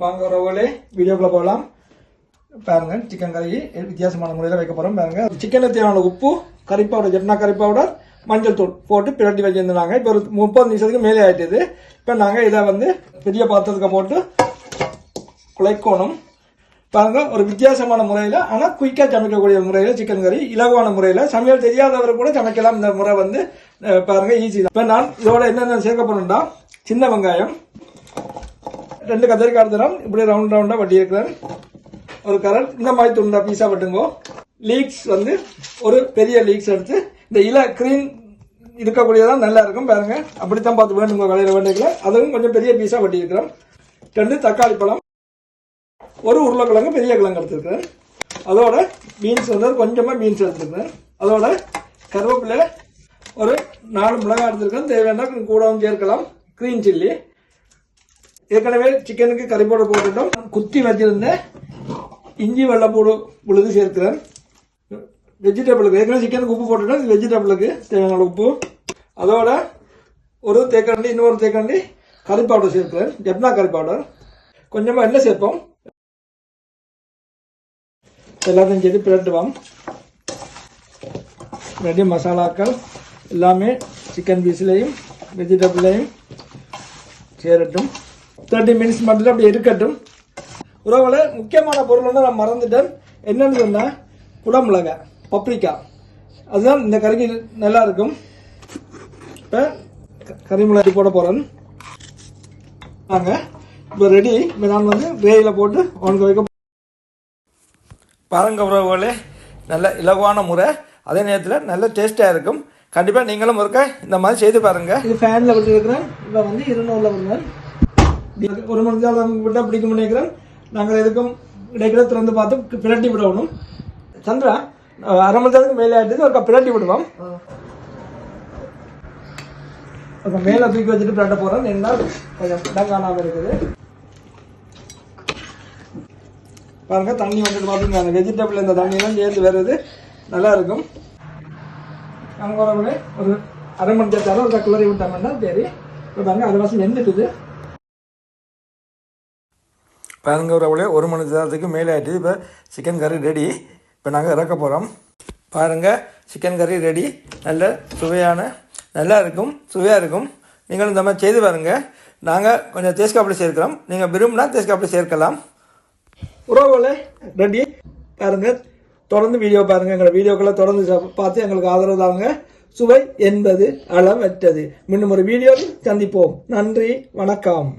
வாங்க உறவுகளே வீடியோக்குள்ள போகலாம். பாருங்க சிக்கன் கறி வித்தியாசமான முறையில் வைக்க போகிறோம். பாருங்க சிக்கனுக்கு தேவையான உப்பு, கறி பவுடர், ஜெப்னா கறி பவுடர், மஞ்சள் தூள் போட்டு பிரட்டி வச்சிருந்தாங்க. இப்போ ஒரு 30 நிமிஷத்துக்கு மேலே ஆயிட்டுது. இப்போ நாங்கள் இதை பெரிய பாத்திரத்துக்கு போட்டு குழைக்கணும். பாருங்க ஒரு வித்தியாசமான முறையில், ஆனால் குயிக்காக சமைக்கக்கூடிய முறையில் சிக்கன் கறி இலகுவான முறையில் சமையல் தெரியாதவர் கூட சமைக்கலாம். இந்த முறை பாருங்க ஈஸி தான். இப்போ நான் இதோட என்னென்ன சேர்க்க போறேன்னா, சின்ன வெங்காயம் 2 கத்திரிக்காய் எடுத்துறோம். இப்படி ரவுண்டா வட்டி இருக்கிறேன். ஒரு கரண்ட் இந்த மாதிரி துண்டா பீஸா வெட்டுங்கோ. லீக்ஸ் ஒரு பெரிய லீக்ஸ் எடுத்து இந்த கிரீன் இருக்கக்கூடியதான் நல்லா இருக்கும். பாருங்க அப்படித்தான் பார்த்து வேணுங்க கடையில் வேண்டிக்கல. அதுவும் கொஞ்சம் பெரிய பீஸா வெட்டி இருக்கிறோம். 2 தக்காளி பழம், ஒரு உருளைக்கிழங்கு பெரிய கிழங்கு எடுத்துருக்கிறேன். அதோட பீன்ஸ் கொஞ்சமா பீன்ஸ் எடுத்துருக்கிறேன். அதோட கருவேப்பிலை ஒரு 4 மிளகாய் எடுத்துருக்கேன். தேவையான கூடவும் சேர்க்கலாம். கிரீன் சில்லி, ஏற்கனவே சிக்கனுக்கு கறி பவுடர் போட்டுட்டோம். குத்தி வச்சிருந்த இஞ்சி வெள்ளைப்பூடு உழுது சேர்க்கிறேன். வெஜிடபிளுக்கு ஏற்கனவே சிக்கனுக்கு உப்பு போட்டுட்டோம். வெஜிடபிளுக்கு தேவையான உப்பு. அதோட ஒரு தேக்கரண்டி, இன்னொரு தேக்கரண்டி கறி பவுடர் சேர்க்கிறேன். ஜெப்னா கறி பவுடர். கொஞ்சமா எண்ணெய் சேர்ப்போம். எல்லாத்தையும் சேர்த்து பிரட்டுவோம். ரெடி மசாலாக்கள் எல்லாமே சிக்கன் பீஸ்லையும் வெஜிடபிள்லையும் சேரட்டும். 30 மினிட்ஸ் மட்டும் அப்படி இருக்கட்டும். உறவுல முக்கியமான பொருள் நான் மறந்துட்டேன். என்னன்னு சொன்னா குடமிளகாய், பப்ரிக்கா. அதுதான் இந்த கறிக்கு நல்லா இருக்கும். இப்போ கறி மிளகாய் போட போறேன். நாங்க இப்போ ரெடி. இப்போ நான் கிரேவியில் போட்டு உனக்கு வைக்க பாருங்க உறவுகளே. நல்ல இலகுவான முறை, அதே நேரத்தில் நல்ல டேஸ்டாக இருக்கும். கண்டிப்பாக நீங்களும் இருக்க இந்த மாதிரி செய்து பாருங்க. இது ஃபேனில் விட்டு இருக்கிறேன். இப்போ 200 விடுறேன். 1 மணி நேரம் விட்டால் பிடிக்கும் நினைக்கிறேன். நாங்கள் எதுக்கும் இடைக்கிற திறந்து பார்த்து பிரட்டி விடணும். சந்திரா 1/2 மணி நேரத்துக்கு மேலே ஆகிட்டு ஒரு பிரட்டி விடுவோம். மேலே தூக்கி வச்சுட்டு பிரட்ட போகிறோம். என்ன கொஞ்சம் இடம் காணாமல் இருக்குது. பாருங்க தண்ணி பார்த்தீங்க. வெஜிடபிள் இந்த தண்ணியெல்லாம் சேர்ந்து வருது, நல்லா இருக்கும். நாங்கள் ஒரு 1/2 மணி நேரத்தாலும் ஒரு கிளறி விட்டோம்னா சரி. இப்போ பாருங்க அரைவாசி வெந்துட்டுது. பாருங்க உறவுகளே 1 மணி நேரத்துக்கு மேலே ஆகிட்டு. இப்போ சிக்கன் கறி ரெடி. இப்போ நாங்கள் இறக்க போகிறோம். பாருங்கள் சிக்கன் கறி ரெடி. நல்ல சுவையான நல்லா இருக்கும், சுவையாக இருக்கும். நீங்களும் இந்த மாதிரி செய்து பாருங்கள். நாங்கள் கொஞ்சம் தேஸ்காப்பிளி சேர்க்கிறோம். நீங்கள் விரும்பினா தேஸ்காப்பிளி சேர்க்கலாம். உறவுகளே ரெடி. பாருங்கள் தொடர்ந்து வீடியோ பாருங்கள். எங்களை வீடியோக்களை தொடர்ந்து பார்த்து எங்களுக்கு ஆதரவு தாங்க. சுவை என்பது அளவற்றது. மீண்டும் ஒரு வீடியோவில் சந்திப்போம். நன்றி, வணக்கம்.